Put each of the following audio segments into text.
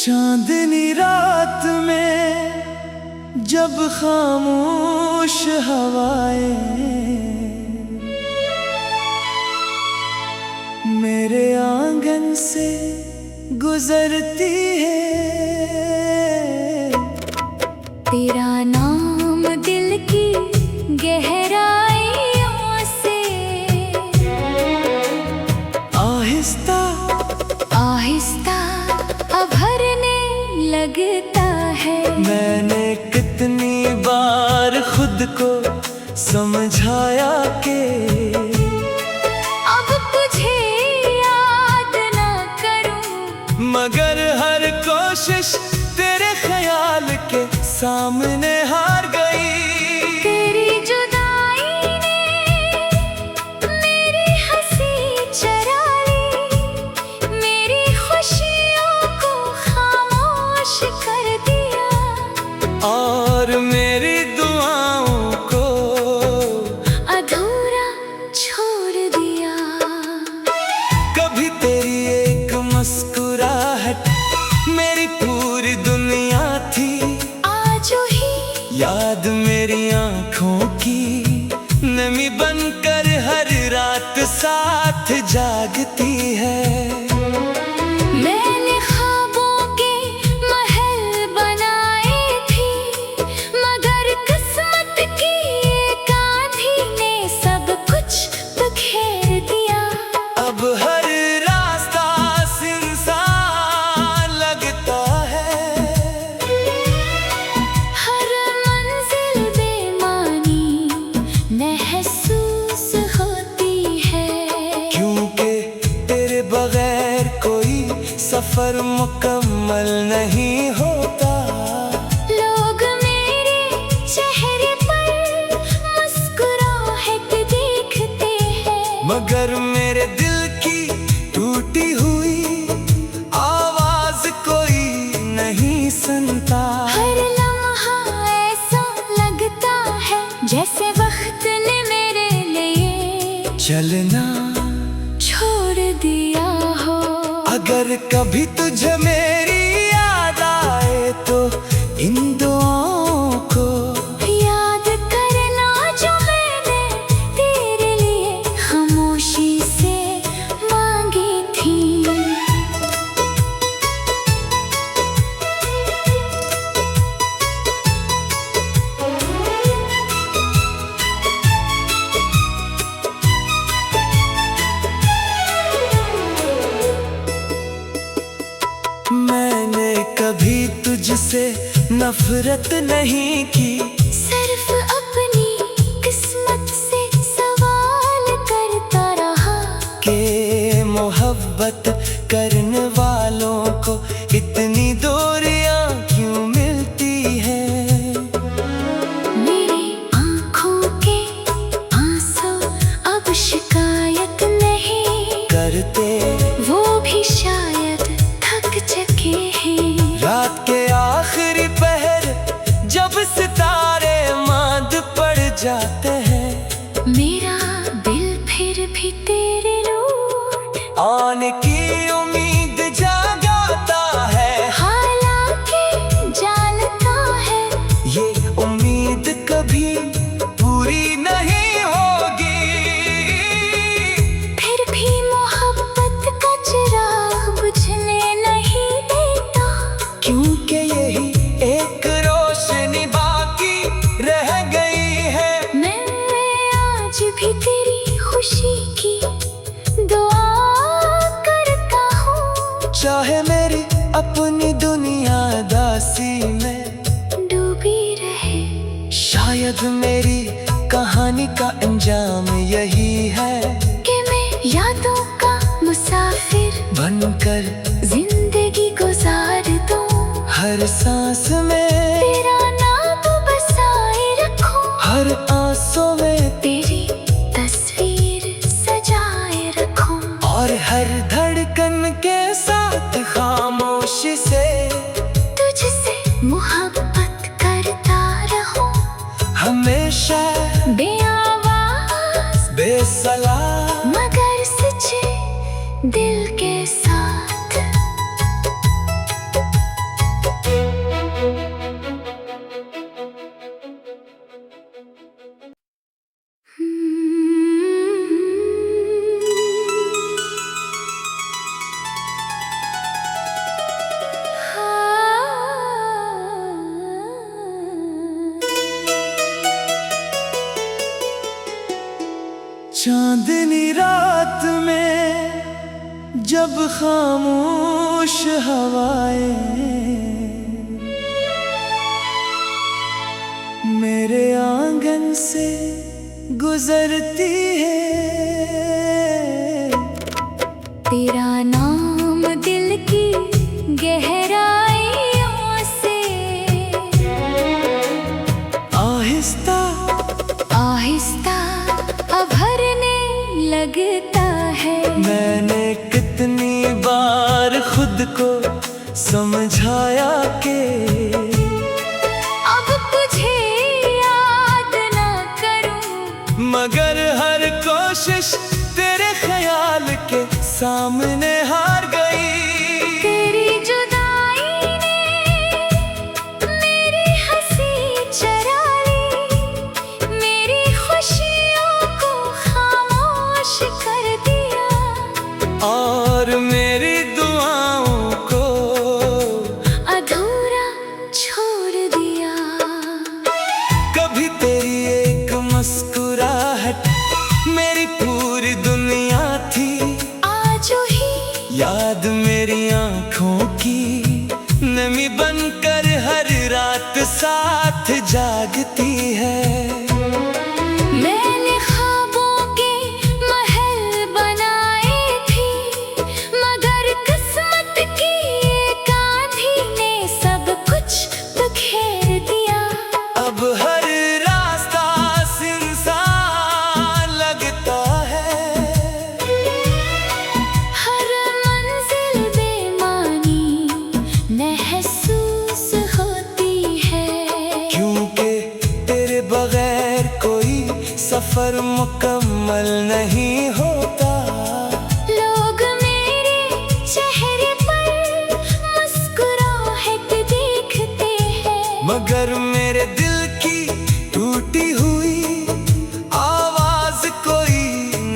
चांदनी रात में जब खामोश हवाएं मेरे आंगन से गुजरती है, तेरा नाम दिल की गहराइयों से आहिस्ता आहिस्ता अभरने लगता है। मैंने कितनी बार खुद को समझाया कि अब तुझे याद ना करूं, मगर हर कोशिश तेरे ख्याल के सामने हार गई। तेरी जुदाई ने मेरी हंसी चरा ली, मेरी खुशियों को खामोश कर दिया और मेरी दुआओं को अधूरा छोड़ दिया। कभी तेरी एक मुस्कुराहट मेरी पूरी दुनिया थी, आज ही याद मेरी आंखों की नमी बनकर हर रात साथ जागती है। मैंने ख्वाबों के महल बनाए थे, मगर किस्मत की एक आंधी ने सब कुछ बिखेर दिया। अब हर रास्ता सुनसान लगता है, हर मंजिल बेमानी महसूस होती है, क्योंकि तेरे बगैर कोई सफर मुकम्मल नहीं होता। लोग मेरे चेहरे पर मुस्कुराहट देखते हैं, मगर मेरे दिल की टूटी हुई आवाज कोई नहीं सुनता। हर लम्हा ऐसा लगता है जैसे वक्त ने मेरे लिए चलना छोड़ दिया हो। अगर कभी तुझे मेरी याद आए तो इन दुआओं को याद करना जो मैंने तेरे लिए खामोशी से मांगी थी। मैंने कभी तुझसे नफरत नहीं की, सिर्फ अपनी किस्मत से सवाल करता रहा के मोहब्बत करने वालों को इतनी दूरियां क्यों मिलती हैं। मेरी आँखों के आंसू अब शिकायत नहीं करते वो भी शायद थक चुके हैं। रात के आखिरी पहर जब सितारे मांद पड़ जाते हैं, मेरा दिल फिर भी तेरे लौट आने की उम्मीद जगाता है। हालांकि जानता है ये उम्मीद कभी पूरी नहीं होगी, फिर भी मोहब्बत का चिराग बुझने नहीं देता, क्योंकि यही एक रोशनी बाकी रह गई है। मैं आज भी तेरी खुशी की दुआ करता हूँ, चाहे मेरी अपनी दुनिया दासी में डूबी रहे। शायद मेरी कहानी का अंजाम यही है, कि मैं यादों का मुसाफिर बनकर जिंदगी गुजार दूं, हर सांस में तेरा नाम बसाए रखूं, हर आंसू में तेरी तस्वीर सजाए रखूं, और हर धड़कन के साथ खामोशी से तुझसे मोहब्बत करता रहूं, हमेशा बेआवाज बेसलाह मगर सच्चे दिल के साथ। जब खामोश हवाएं मेरे आंगन से गुजरती है, तेरा नाम दिल की गहराइयों से आहिस्ता आहिस्ता अभरने लगता है। मैंने कितनी बार खुद को समझाया कि अब तुझे याद न करूं, मगर हर कोशिश तेरे ख्याल के सामने हार गई। तेरी जुदाई ने मेरी हंसी चरा ली, मेरी खुशियों को खामोश कर दिया और मेरी दुआओं को अधूरा छोड़ दिया। कभी तेरी एक मुस्कुराहट मेरी पूरी दुनिया थी, आज ही याद मेरी आंखों की नमी बनकर हर रात साथ जागती है। मैंने ख्वाबों के महल बनाए थे, मगर किस्मत की एक आंधी ने सब कुछ बिखेर दिया। अब हर रास्ता सुनसान लगता है, हर मंजिल बेमानी महसूस होती है, क्योंकि तेरे बगैर कोई सफर मुकम्मल नहीं होता। लोग मेरे चेहरे पर मुस्कुराहट देखते हैं, मगर मेरे दिल की टूटी हुई आवाज कोई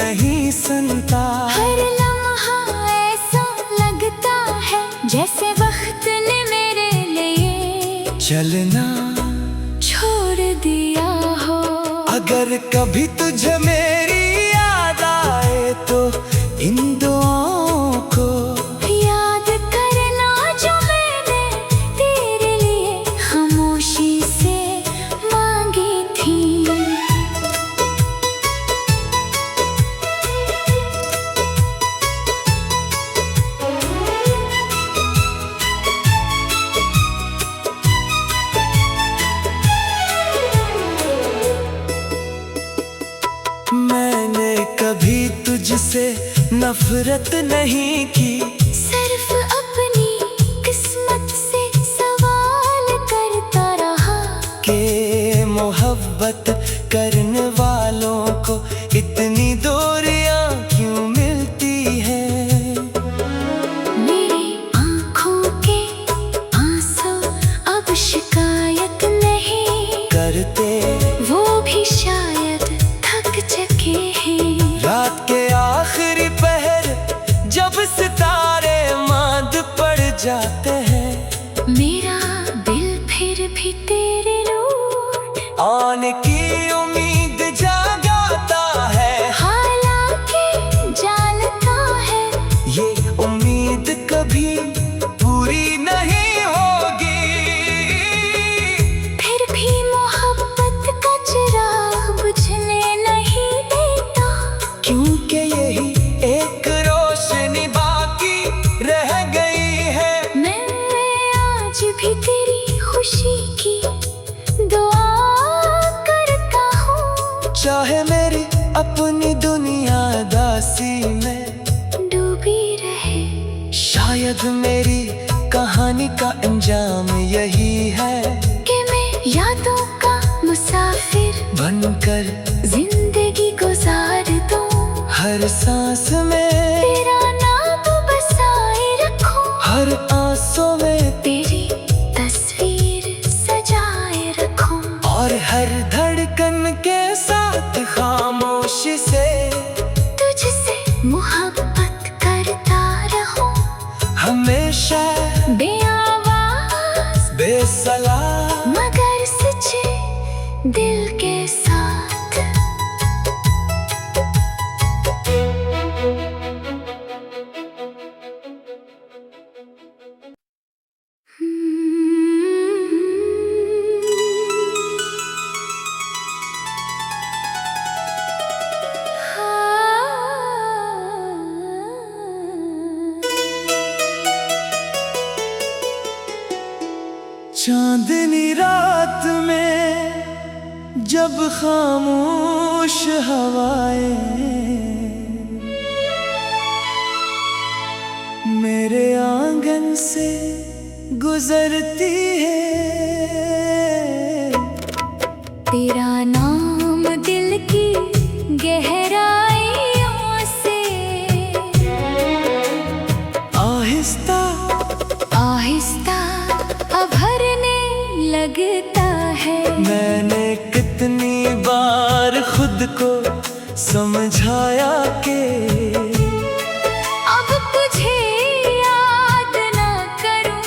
नहीं सुनता। हर लम्हा ऐसा लगता है जैसे वक्त ने मेरे लिए चलना छोड़ दिया हो। अगर कभी तुझे मेरी याद आए तो इन दुआओं को याद करना जो मैंने तेरे लिए खामोशी से मांगी थी। मैंने कभी तुझसे नफरत नहीं की, सिर्फ अपनी किस्मत से सवाल करता रहा कि मोहब्बत करने वालों को इतनी दूरियां क्यों मिलती हैं। मेरी आँखों के आंसू अब शिकायत नहीं करते वो भी शायद थक चुके हैं। रात के आखिरी पहर जब सितारे मांद पड़ जाते हैं, मेरा दिल फिर भी तेरे लौट आने की उम्मीद जगाता है। हालांकि जानता है ये उम्मीद कभी पूरी नहीं होगी, फिर भी मोहब्बत का चिराग बुझने नहीं देता, क्योंकि यही एक रोशनी बाकी रह गई है। मैं आज भी तेरी खुशी की दुआ करता हूँ, चाहे मेरी अपनी दुनिया दासी में डूबी रहे। शायद मेरी कहानी का अंजाम यही है कि मैं यादों का मुसाफिर बनकर जिंदगी गुजार दूं, हर सांस में तेरा नाम बसाए रखूं, हर आंसू में तेरी तस्वीर सजाए रखूं, और हर धड़कन के साथ खामोशी से तुझसे मोहब्बत करता रहूं, हमेशा बेआवाज बेसलाह मगर सच्चे दिल के साथ। चांदनी रात में जब खामोश हवाएं मेरे आंगन से गुजरती है, तेरा नाम दिल की गहराइयों से आहिस्ता आहिस्ता अभरने लगता है। मैंने कितनी बार खुद को समझाया कि अब तुझे याद न करूं,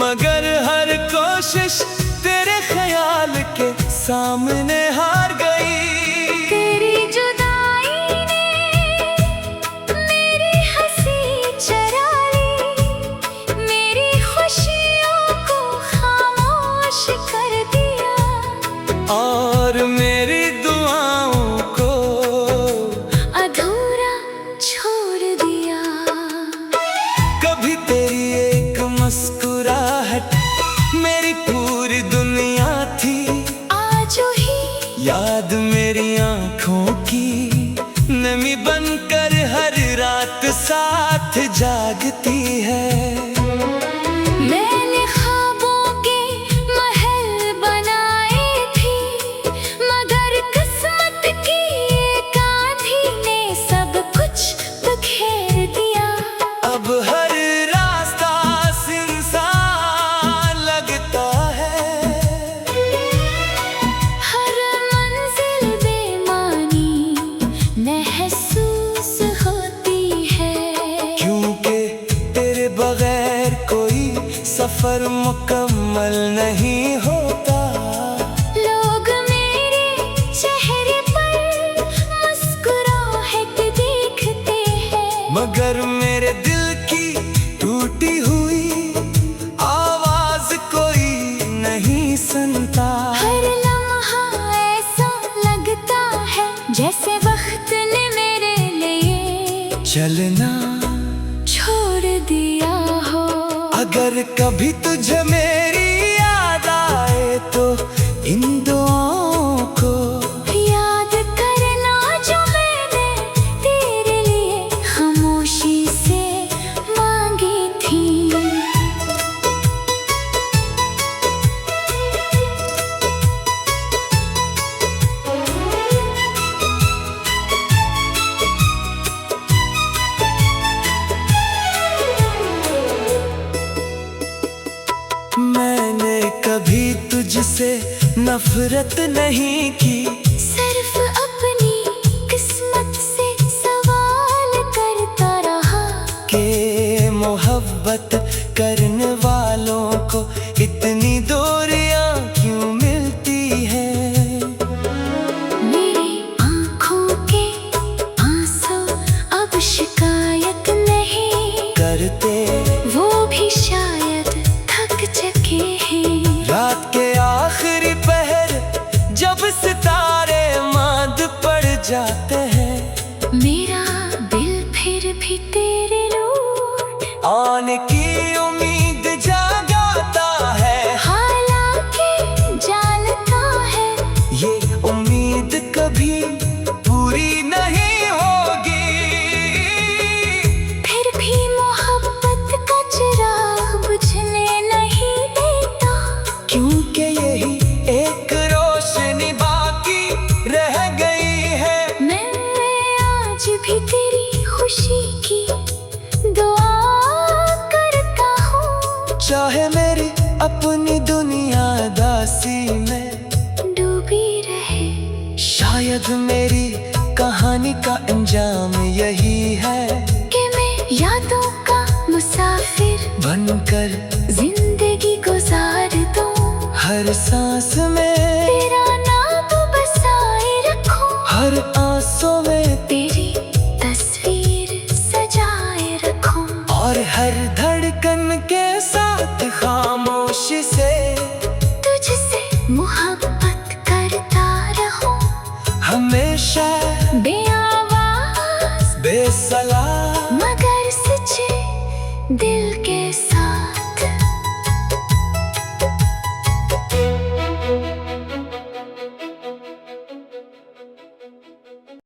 मगर हर कोशिश तेरे ख्याल के सामने हार गई। तेरी जुदाई ने मेरी हंसी चरा ली, मेरी खुशियों को खामोश कर दिया और मेरी दुआओं को अधूरा छोड़ दिया। कभी तेरी एक मुस्कुराहट मेरी पूरी दुनिया थी, आज ही याद मेरी आंखों की नमी बनकर हर रात साथ जागती है। मैंने ख्वाबों के महल बनाए थे, मगर किस्मत की एक आंधी ने सब कुछ बिखेर दिया। अब हर रास्ता सुनसान लगता है, हर मंजिल बेमानी महसूस होती है, क्योंकि तेरे बगैर कोई सफर मुकम्मल नहीं होता। लोग मेरे चेहरे पर मुस्कुराहट देखते हैं, मगर मेरे दिल की टूटी हुई आवाज कोई नहीं सुनता। हर लम्हा ऐसा लगता है जैसे वक्त ने मेरे लिए चलना छोड़ दिया हो। अगर कभी तुझे मेरी याद आए तो इन दुआओं को याद करना जो मैंने तेरे लिए खामोशी से मांगी थी। मैंने कभी तुझसे नफरत नहीं की, सिर्फ अपनी किस्मत से सवाल करता रहा कि मोहब्बत करने वालों को इतनी दूरियां क्यों मिलती हैं। मेरी आँखों के आंसू अब शिकायत नहीं करते वो भी शायद थक चुके हैं। रात के आखिरी पहर जब सितारे मांद पड़ जाते हैं, मेरा दिल फिर भी तेरे लौट आने की उम्मीद जगाता है। हालांकि जानता है ये उम्मीद कभी पूरी नहीं होगी, फिर भी मोहब्बत का चिराग बुझने नहीं देता, क्योंकि यही एक रोशनी बाकी रह गई है। मैं आज भी तेरी खुशी की दुआ करता हूँ, चाहे मेरी अपनी दुनिया दासी में डूबी रहे। शायद मेरी कहानी का अंजाम यही है कि मैं यादों का मुसाफिर बनकर जिंदगी गुजार दूं। हर सांस में